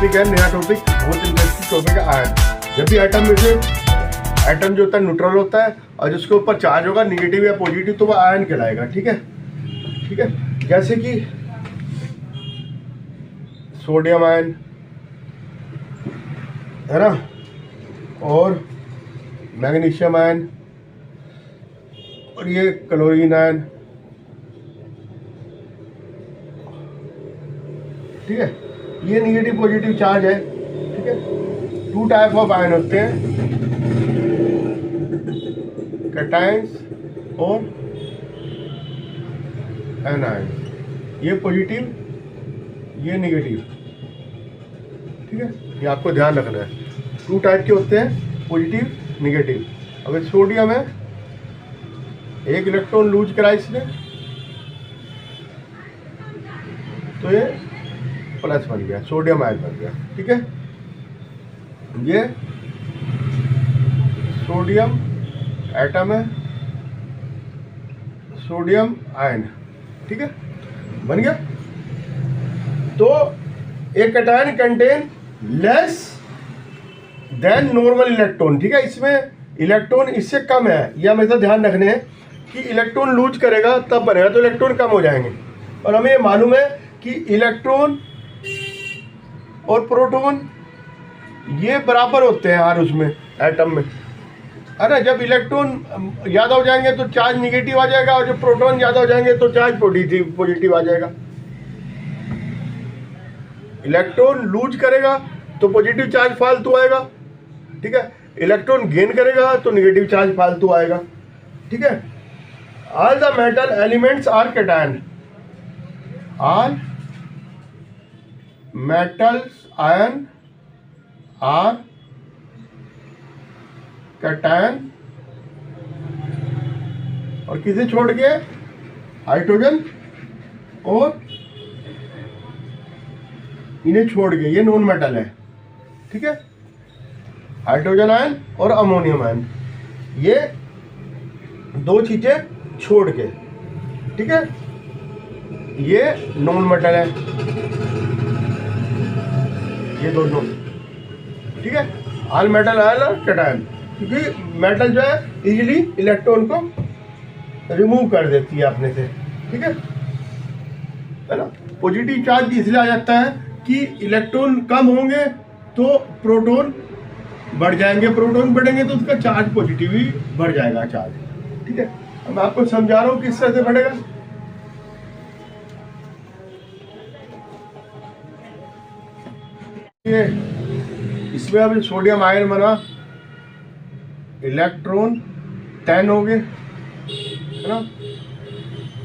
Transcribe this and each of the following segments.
Topic है, नया topic, बहुत इंटरेस्टिंग टॉपिक है आयन। जब भी एटम में से एटम जो होता है न्यूट्रल होता है और जिसके ऊपर चार्ज होगा निगेटिव या पॉजिटिव तो वह आयन कहलाएगा। ठीक है, ठीक है। जैसे कि सोडियम आयन है ना, और मैग्नीशियम आयन, और ये क्लोरीन आयन। ठीक है, ये निगेटिव पॉजिटिव चार्ज है। ठीक है, टू टाइप ऑफ आयन होते हैं, कैटायंस और एनायंस। ये पॉजिटिव, ये निगेटिव। ठीक है, ये आपको ध्यान रखना है। टू टाइप के होते हैं, पॉजिटिव निगेटिव। अगर सोडियम है, एक इलेक्ट्रॉन लूज करा इसने तो ये प्लस बन गया, सोडियम आयन बन गया। ठीक है, ये सोडियम एटम है, सोडियम आयन। ठीक है, बन गया। तो एक cation contain less than normal electron. ठीक है, इसमें इलेक्ट्रॉन इससे कम है, यह हमेशा ध्यान रखने हैं कि इलेक्ट्रॉन लूज करेगा तब बनेगा, तो इलेक्ट्रॉन कम हो जाएंगे। और हमें ये मालूम है कि इलेक्ट्रॉन और प्रोटॉन ये बराबर होते हैं हर उसमें एटम में। अरे जब इलेक्ट्रॉन ज़्यादा हो जाएंगे तो चार्ज निगेटिव आ जाएगा, और जब प्रोटॉन ज़्यादा हो जाएंगे तो चार्ज पॉजिटिव आ जाएगा। इलेक्ट्रॉन लूज करेगा तो पॉजिटिव चार्ज फालतू आएगा। ठीक है, इलेक्ट्रॉन गेन करेगा तो निगेटिव चार्ज फालतू आएगा। ठीक है, all the metal elements are cation. All metals ion are cation, और किसे छोड़ के? हाइड्रोजन और इन्हें छोड़ के, ये नॉन मेटल है। ठीक है, हाइड्रोजन आयन और अमोनियम आयन, ये दो चीजें छोड़ के। ठीक है, ये नॉन मेटल है, ये दोनों। ठीक है, ऑल मेटल आयन और कैटायन, क्योंकि मेटल जो है इजीली इलेक्ट्रॉन को रिमूव कर देती है अपने से। ठीक है ना। पॉजिटिव चार्ज इसलिए आ जाता है कि इलेक्ट्रॉन कम होंगे तो प्रोटॉन बढ़ जाएंगे, प्रोटॉन बढ़ेंगे तो उसका चार्ज पॉजिटिव ही बढ़ जाएगा चार्ज। ठीक है, अब मैं आपको समझा रहा हूँ किस तरह से बढ़ेगा। ये इसमें अभी सोडियम आयन बना, इलेक्ट्रॉन 10 हो गए, है ना,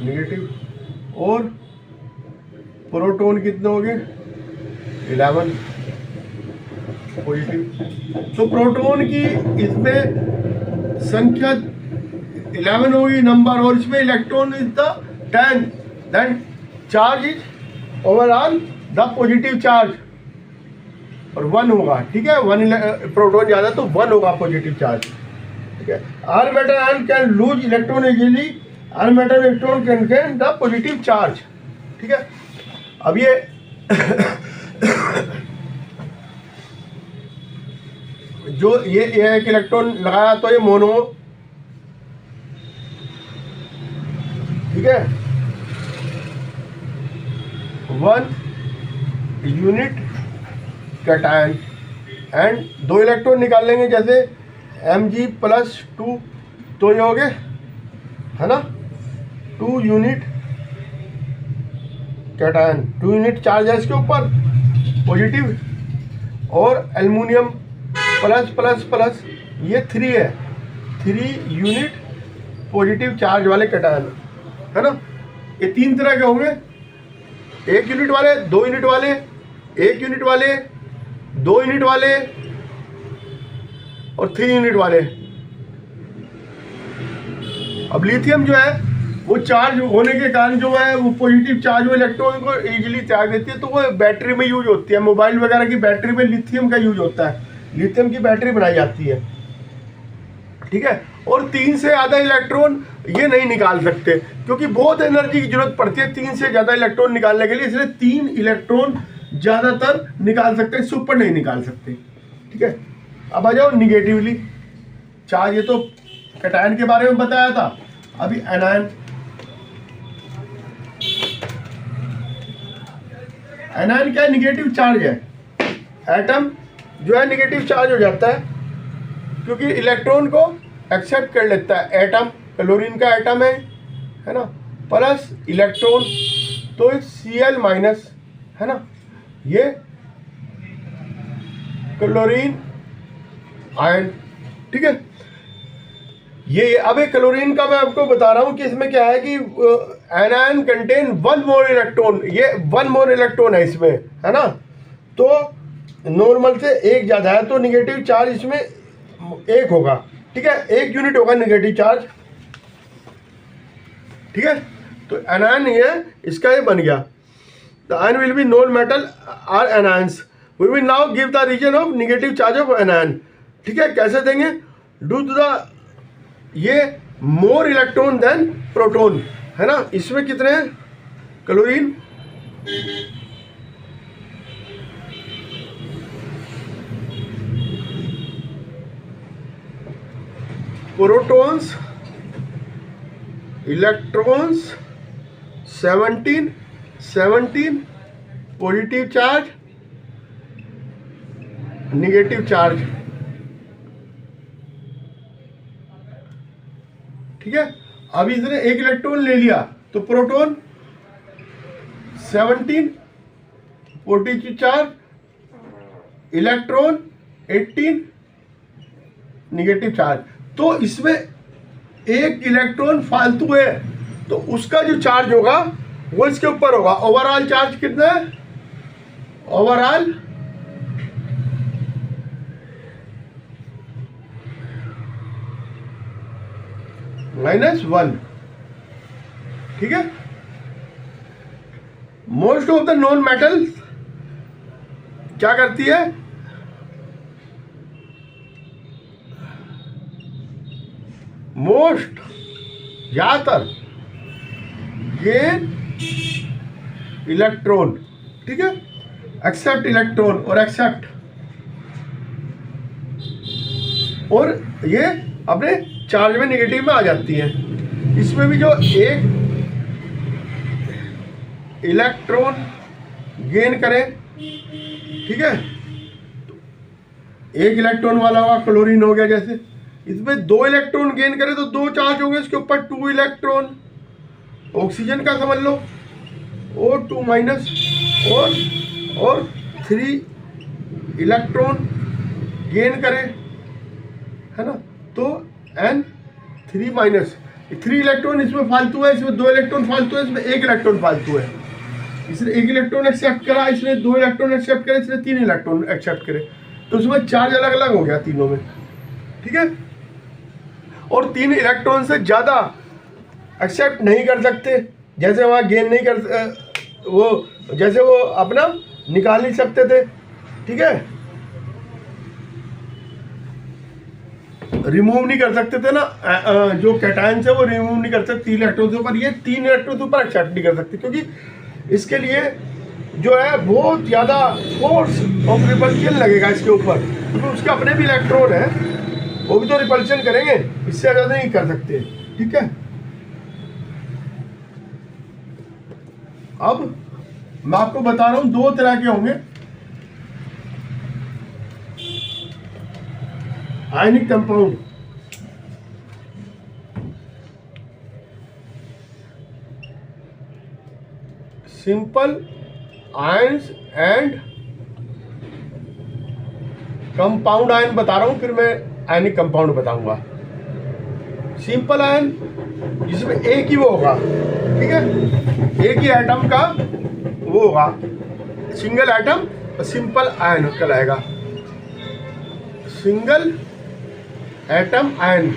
निगेटिव, और प्रोटॉन कितने हो गए? 11 पॉजिटिव। तो प्रोटॉन की इसमें संख्या 11 होगी नंबर, और इसमें electron is the 10, then charge is overall the positive charge, और 1 होगा। ठीक है, 1 प्रोटॉन ज़्यादा तो 1 होगा पॉजिटिव चार्ज। ठीक है, all metal ion can lose electron easily, all metal electron can gain the positive charge. ठीक है, अब ये जो ये एक इलेक्ट्रॉन लगाया तो ये मोनो। ठीक है, 1 यूनिट कैटायन, एंड 2 इलेक्ट्रॉन निकाल लेंगे, जैसे Mg+2, तो ये हो गए, है ना, 2 यूनिट कैटायन, 2 यूनिट चार्ज है इसके ऊपर पॉजिटिव, और एल्युमिनियम प्लस प्लस प्लस, ये 3 है, 3 यूनिट पॉजिटिव चार्ज वाले कैटायन, है ना। ये 3 तरह के होंगे, 1 यूनिट वाले, 2 यूनिट वाले, 1 यूनिट वाले, 2 यूनिट वाले, और 3 यूनिट वाले। अब लिथियम जो है वो चार्ज होने के कारण जो है वो पॉजिटिव चार्ज वो इलेक्ट्रॉन को इजीली त्याग देती है, तो वो बैटरी में यूज होती है। मोबाइल वगैरह की बैटरी में लिथियम का यूज होता है, लिथियम की बैटरी बनाई जाती है। ठीक है, और 3 से ज़्यादा इलेक्ट्रॉन ये नहीं निकाल सकते क्योंकि बहुत एनर्जी की जरूरत पड़ती है 3 से ज़्यादा इलेक्ट्रॉन निकालने के लिए, इसलिए 3 इलेक्ट्रॉन ज़्यादातर निकाल सकते हैं, इससे ऊपर नहीं निकाल सकते। ठीक है, अब आ जाओ निगेटिवली चार्ज। ये तो कैटायन के बारे में बताया था, अभी एनायन। एनायन क्या है? निगेटिव चार्ज है। एटम जो है निगेटिव चार्ज हो जाता है क्योंकि इलेक्ट्रॉन को एक्सेप्ट कर लेता है। एटम क्लोरीन का एटम है ना, प्लस इलेक्ट्रॉन, तो Cl माइनस है ना, ये क्लोरीन आयन। ठीक है, ये अब एक क्लोरीन का मैं आपको बता रहा हूँ कि इसमें क्या है कि एनायन कंटेन 1 मोर इलेक्ट्रॉन। ये 1 मोर इलेक्ट्रॉन है इसमें, है ना, तो नॉर्मल से एक ज़्यादा है, तो निगेटिव चार्ज इसमें 1 होगा। ठीक है, 1 यूनिट होगा निगेटिव चार्ज। ठीक है, तो एनायन ये इसका ये बन गया। The ion will be non metal are anions. We will now give the reason of negative charge of anion. ठीक है, कैसे देंगे? ड्यू टू द ये मोर इलेक्ट्रॉन देन प्रोटॉन, है ना। इसमें कितने हैं? Chlorine protons, electrons 17 positive charge, negative charge. ठीक है, अब इसने 1 इलेक्ट्रॉन ले लिया तो proton 17 positive charge, electron 18 negative charge. तो इसमें 1 इलेक्ट्रॉन फालतू है, तो उसका जो चार्ज होगा वो इसके ऊपर होगा। ओवरऑल चार्ज कितना है? ओवरऑल -1। ठीक है, most of the non metal क्या करती है? मोस्ट ज्यादातर गेन इलेक्ट्रॉन। ठीक है, एक्सेप्ट इलेक्ट्रॉन और एक्सेप्ट, और ये अपने चार्ज में निगेटिव में आ जाती है। इसमें भी जो 1 इलेक्ट्रॉन गेन करे, ठीक है, तो 1 इलेक्ट्रॉन वाला होगा, क्लोरीन हो गया जैसे। इसमें 2 इलेक्ट्रॉन गेन करे तो 2 चार्ज होंगे इसके ऊपर, 2 इलेक्ट्रॉन। ऑक्सीजन का समझ लो, O2 माइनस, और 3 इलेक्ट्रॉन गेन करे, है ना, तो N3 माइनस। 3 इलेक्ट्रॉन इसमें फालतू है, इसमें 2 इलेक्ट्रॉन फालतू है, इसमें 1 इलेक्ट्रॉन फालतू है। इसने 1 इलेक्ट्रॉन एक्सेप्ट करा, इसने 2 इलेक्ट्रॉन एक्सेप्ट करे, इसने 3 इलेक्ट्रॉन एक्सेप्ट करे, तो उसमें चार्ज अलग अलग हो गया तीनों में। ठीक है, और 3 इलेक्ट्रॉन से ज़्यादा एक्सेप्ट नहीं कर सकते, जैसे वहाँ गेन नहीं कर वो, जैसे वो अपना निकाल नहीं सकते थे। ठीक है, रिमूव नहीं कर सकते थे ना, जो कैटायन है वो रिमूव नहीं कर सकते 3 इलेक्ट्रॉन से ऊपर। ये 3 इलेक्ट्रॉन से ऊपर एक्सेप्ट नहीं कर सकते, क्योंकि इसके लिए जो है बहुत ज़्यादा फोर्स ऑफ रिपल्शन लगेगा इसके ऊपर, क्योंकि उसके अपने भी इलेक्ट्रॉन है, वो भी तो रिपल्शन करेंगे, इससे ज़्यादा नहीं कर सकते। ठीक है, अब मैं आपको बता रहा हूं 2 तरह के होंगे ionic compound. Simple ions and compound ion बता रहा हूं, फिर मैं आयनिक कंपाउंड बताऊंगा। सिंपल आयन जिसमें एक ही वो होगा, ठीक है, एक ही एटम का वो होगा, सिंगल एटम, और सिंपल आयन कहलाएगा, सिंगल एटम आयन।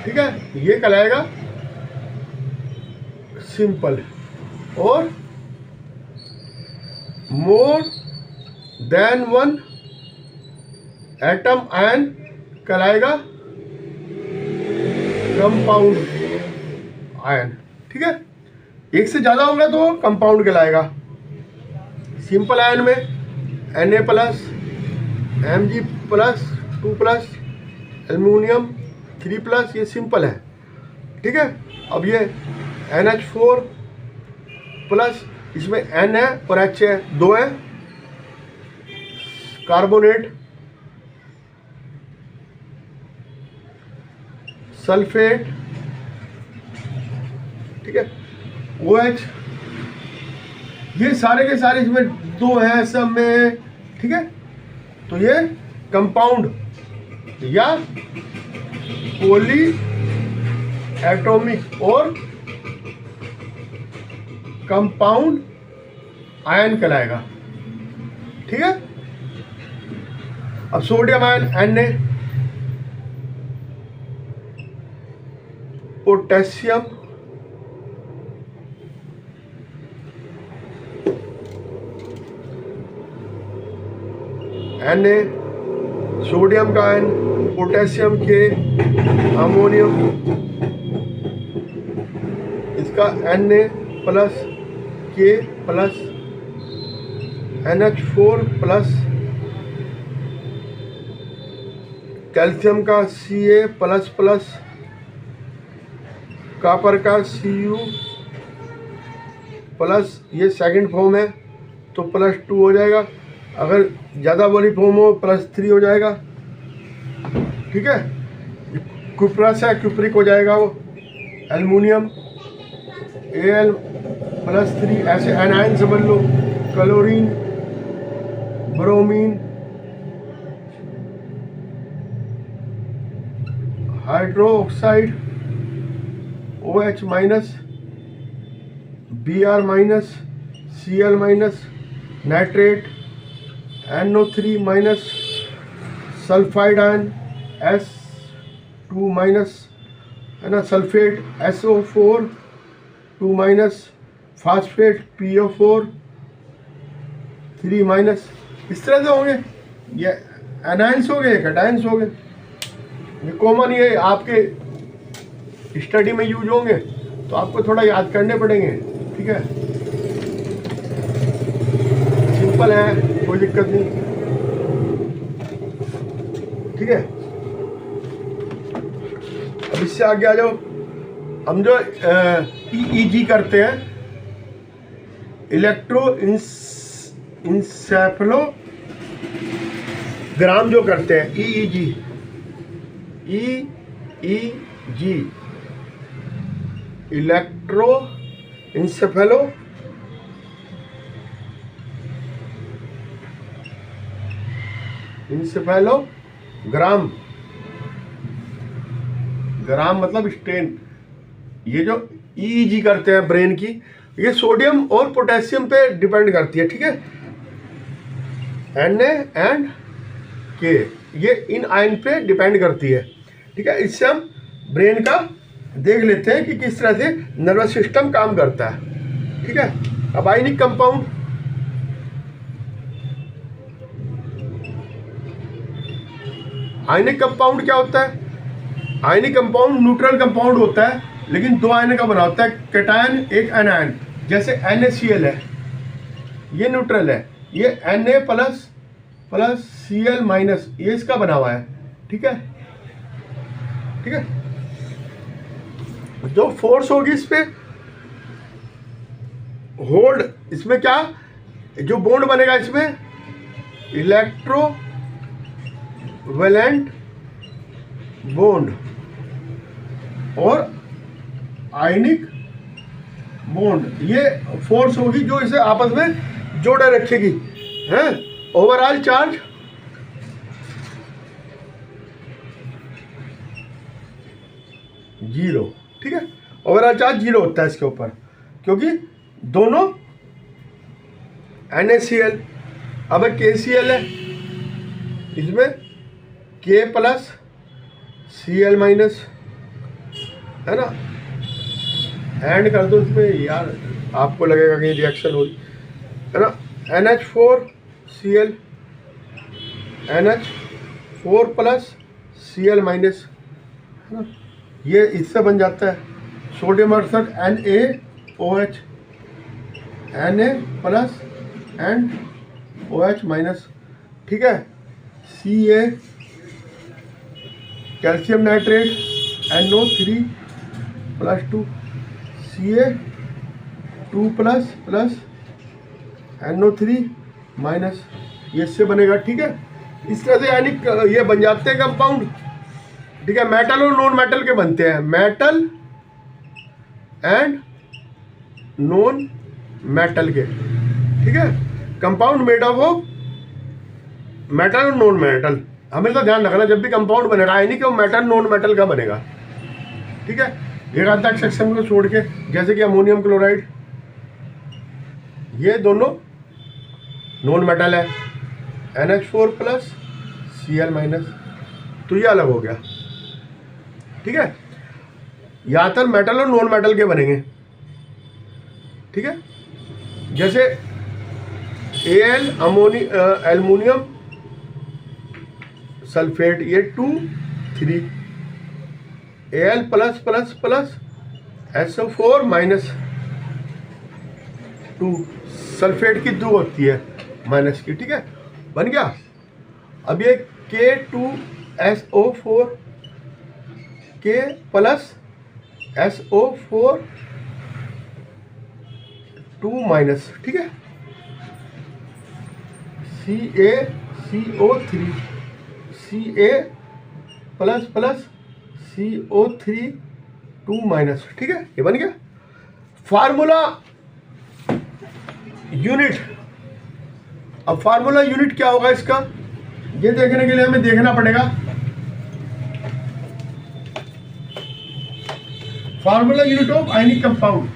ठीक है, ये कहलाएगा सिंपल। और मोर देन 1 एटम आयन कहलाएगा कंपाउंड आयन। ठीक है, एक से ज्यादा होगा तो कंपाउंड कहलाएगा। सिंपल आयन में Na plus Mg plus 2 plus aluminium 3 plus, ये सिंपल है, ठीक है। अब ये NH4 प्लस, इसमें N है और H है, 2 है, कार्बोनेट, सल्फेट, ठीक है, OH, ये सारे के सारे इसमें 2 हैं सब में, ठीक है। तो ये कंपाउंड या पॉली एटॉमिक और कंपाउंड आयन कहलाएगा, ठीक है। अब sodium ion Na, potassium, Na, sodium का आयन, पोटेशियम के, अमोनियम, इसका Na प्लस के प्लस NH4 प्लस, कैल्शियम का Ca प्लस प्लस, कॉपर का Cu प्लस, ये सेकंड फॉर्म है तो +2 हो जाएगा, अगर ज़्यादा बड़ी फॉर्म हो +3 हो जाएगा, ठीक है। कुप्रस है, क्यूप्रिक हो जाएगा वो, एल्युमिनियम Al +3, ऐसे एनायन समझ लो, chlorine, bromine, hydroxide, OH minus, Br minus, Cl minus, nitrate, NO3 minus, sulphide ion S2 minus, है ना, sulphate SO4 2 minus, phosphate PO4 3 minus, इस तरह से होंगे। ये एनायंस हो गए, कैटायंस हो गए, ये कॉमन, ये आपके स्टडी में यूज होंगे तो आपको थोड़ा याद करने पड़ेंगे, ठीक है। सिंपल है, कोई दिक्कत नहीं, ठीक है। अब इससे आगे आ जाओ, हम जो EEG करते हैं, इलेक्ट्रो इंसेफेलोग्राम जो करते हैं, EEG इलेक्ट्रो इंसेफेलोग्राम, ग्राम मतलब स्ट्रेन। ये जो EEG करते हैं ब्रेन की, ये सोडियम और पोटेशियम पे डिपेंड करती है, ठीक है। Na एंड K, ये इन आयन पे डिपेंड करती है, ठीक है। इससे हम ब्रेन का देख लेते हैं कि किस तरह से नर्वस सिस्टम काम करता है, ठीक है। अब आयनिक कंपाउंड, आयनिक कंपाउंड क्या होता है? आयनिक कंपाउंड न्यूट्रल कंपाउंड होता है, लेकिन 2 आयन का बना होता है, कैटायन एक एनायन, जैसे NaCl है, ये न्यूट्रल है, ये Na प्लस Cl माइनस, ये इसका बना हुआ है, ठीक है, ठीक है। जो फोर्स होगी इस पे, होल्ड, इसमें क्या, जो बॉन्ड बनेगा इसमें, इलेक्ट्रोवैलेंट बॉन्ड और आयनिक बॉन्ड, ये फोर्स होगी जो इसे आपस में जोड़े रखेगी, हैं। ओवरऑल चार्ज जीरो, ठीक है। ओवरऑल चार्ज 0 होता है इसके ऊपर, क्योंकि दोनों NaCl, अब KCl है, इसमें K प्लस Cl माइनस, है ना, एंड कर दो इसमें, यार आपको लगेगा कहीं रिएक्शन होगी, है ना। NH4Cl, NH4 plus Cl minus, है ना, ये इससे बन जाता है sodium 68 NaOH, Na plus and OH minus, ठीक है, Ca calcium nitrate NO3 +2 Ca2 plus NO3 minus, ये इससे बनेगा, ठीक है। इस तरह से यानी ये बन जाते हैं कंपाउंड, ठीक है। मेटल और नॉन मेटल के बनते हैं, मेटल एंड नॉन मेटल के, ठीक है। कंपाउंड मेड ऑफ मेटल और नॉन मेटल, हमेशा ध्यान रखना जब भी कंपाउंड बनेगा, यानी कि वो मेटल नॉन मेटल का बनेगा, ठीक है। एक आध तक सेक्शन को छोड़ के, जैसे कि अमोनियम क्लोराइड, ये दोनों नॉन मेटल है, NH4 प्लस Cl माइनस, तो ये अलग हो गया, ठीक है। ज़्यादातर मेटल और नॉन मेटल के बनेंगे, ठीक है। जैसे Al एल्युमिनियम सल्फेट, ये 2 3, Al plus plus plus SO4 minus 2, sulphate की 2 होती है माइनस की, ठीक है, बन गया। अब ये K2SO4 K plus SO4 2 minus, ठीक है, CaCO3 Ca plus plus CO3 2 minus, ठीक है, ये बन गया फार्मूला यूनिट। अब फार्मूला यूनिट क्या होगा इसका, ये देखने के लिए हमें देखना पड़ेगा formula unit of ionic compound.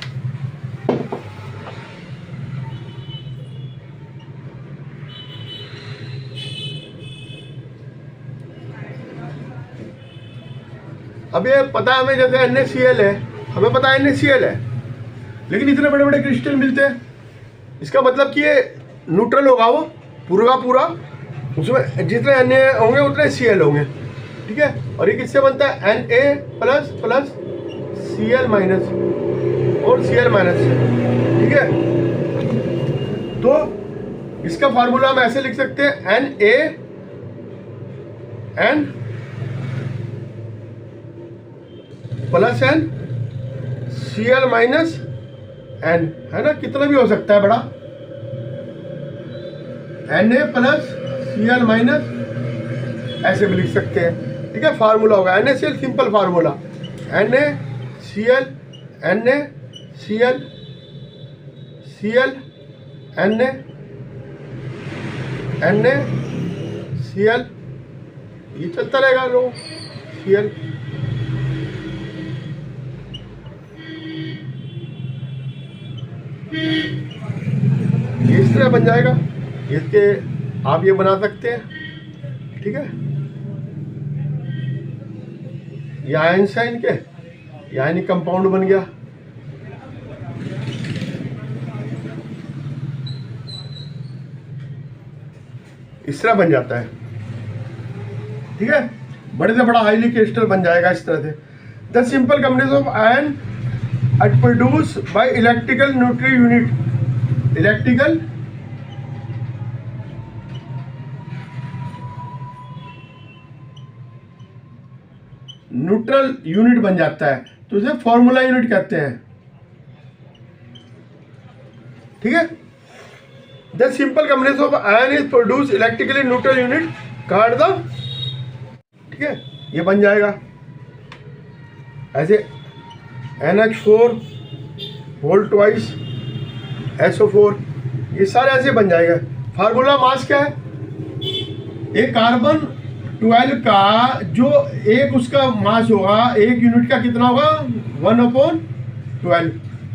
अब ये पता है हमें, जैसे NaCl है, हमें पता है NaCl है, लेकिन इतने बड़े बड़े क्रिस्टल मिलते हैं, इसका मतलब कि ये न्यूट्रल होगा, वो पूरा का पूरा, उसमें जितने Na होंगे उतने Cl होंगे, ठीक है। और ये किससे बनता है, Na plus plus Cl minus और Cl माइनस, ठीक है। तो इसका फार्मूला हम ऐसे लिख सकते हैं, NaN plus N Cl minus N, है ना, कितना भी हो सकता है बड़ा, Na प्लस Cl माइनस, ऐसे भी लिख सकते हैं, ठीक है। फार्मूला होगा NaCl, simple formula, NaCl NaCl Cl NaCl, ये चलता रहेगा लो Cl, ये इस तरह बन जाएगा। इसके आप ये बना सकते हैं, ठीक है, ये आयन साइन के यानी कंपाउंड बन गया। इस तरह बन जाता है, ठीक है, बड़े से बड़ा हाईली क्रिस्टल बन जाएगा इस तरह से। The simple combination of ion produce by electrical neutral unit, electrical neutral unit बन जाता है, तो इसे फॉर्मूला यूनिट कहते हैं, ठीक है। The simple combination of ion is produce electrically neutral unit card the, ठीक है, ये बन जाएगा ऐसे NH4 होल ट्वाइस SO4, ये सारे ऐसे बन जाएगा। फार्मूला मास क्या है, एक कार्बन 12 का जो एक उसका मास होगा, एक यूनिट का कितना होगा, 1/12,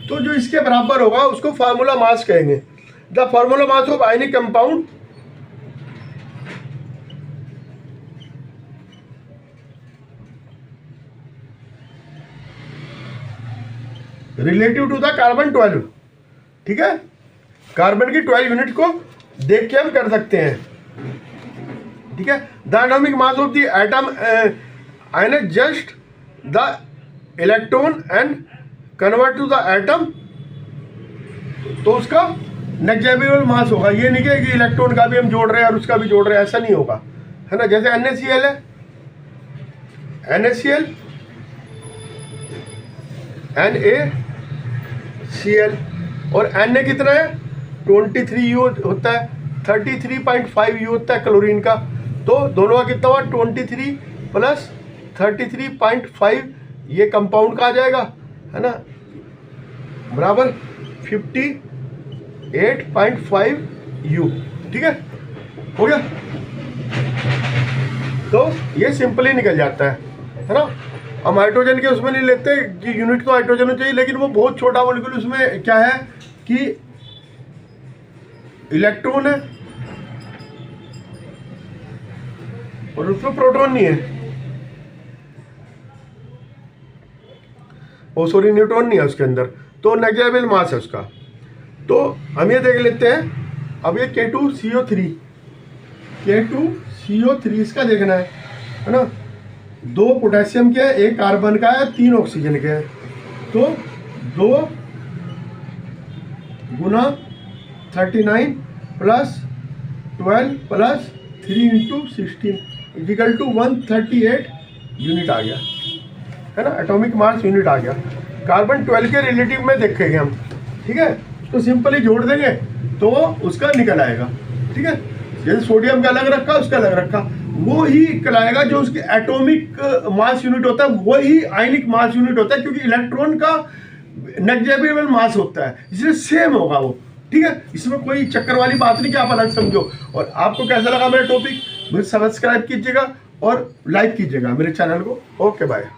तो जो इसके बराबर होगा उसको फार्मूला मास कहेंगे। The formula mass of ionic compound relative to the carbon 12, ठीक है, कार्बन की 12 यूनिट को देख के हम कर सकते हैं, ठीक है। The atomic mass of the atom ion just the electron and convert to the atom, तो उसका नेग्लिजिबल मास होगा। ये नहीं कि इलेक्ट्रॉन का भी हम जोड़ रहे हैं और उसका भी जोड़ रहे हैं, ऐसा नहीं होगा, है ना। जैसे NaCl है, NaCl, NaCl, और Na कितना है 23 U होता है, 33.5 U होता है क्लोरीन का। तो दोनों का कितना हुआ 23 प्लस 33.5, ये कंपाउंड का आ जाएगा, है ना, बराबर 58.5 U। ठीक है, हो गया। तो ये सिंपली निकल जाता है ना। हम हाइड्रोजन के उसमें नहीं लेते कि यूनिट तो हाइड्रोजन चाहिए, लेकिन वो बहुत छोटा मॉलिक्यूल, उसमें क्या है कि इलेक्ट्रॉन है और उसमें प्रोटॉन नहीं है, ओ सॉरी न्यूट्रॉन नहीं है उसके अंदर, तो नेग्लिजिबल मास है उसका। तो हम ये देख लेते हैं अब, ये K2CO3, K2CO3 इसका देखना है ना। 2 पोटेशियम के है, 1 कार्बन का है, 3 ऑक्सीजन के है। तो 2 गुना 39 plus 12 plus 3 into 16 equal to 138 unit आ गया, है ना, एटॉमिक मास यूनिट आ गया। कार्बन 12 के रिलेटिव में देखेंगे हम, ठीक है, तो सिंपली जोड़ देंगे तो उसका निकल आएगा। ठीक है, जैसे सोडियम का अलग रखा, उसका अलग रखा, वो ही कहलाएगा जो उसके एटॉमिक मास यूनिट होता है, वही आयनिक मास यूनिट होता है, क्योंकि इलेक्ट्रॉन का नेग्लिजिबल मास होता है, इसलिए सेम होगा वो। ठीक है, इसमें कोई चक्कर वाली बात नहीं कि आप अलग समझो। और आपको कैसा लगा मेरा टॉपिक, मुझे सब्सक्राइब कीजिएगा और लाइक कीजिएगा मेरे चैनल को। Okay bye.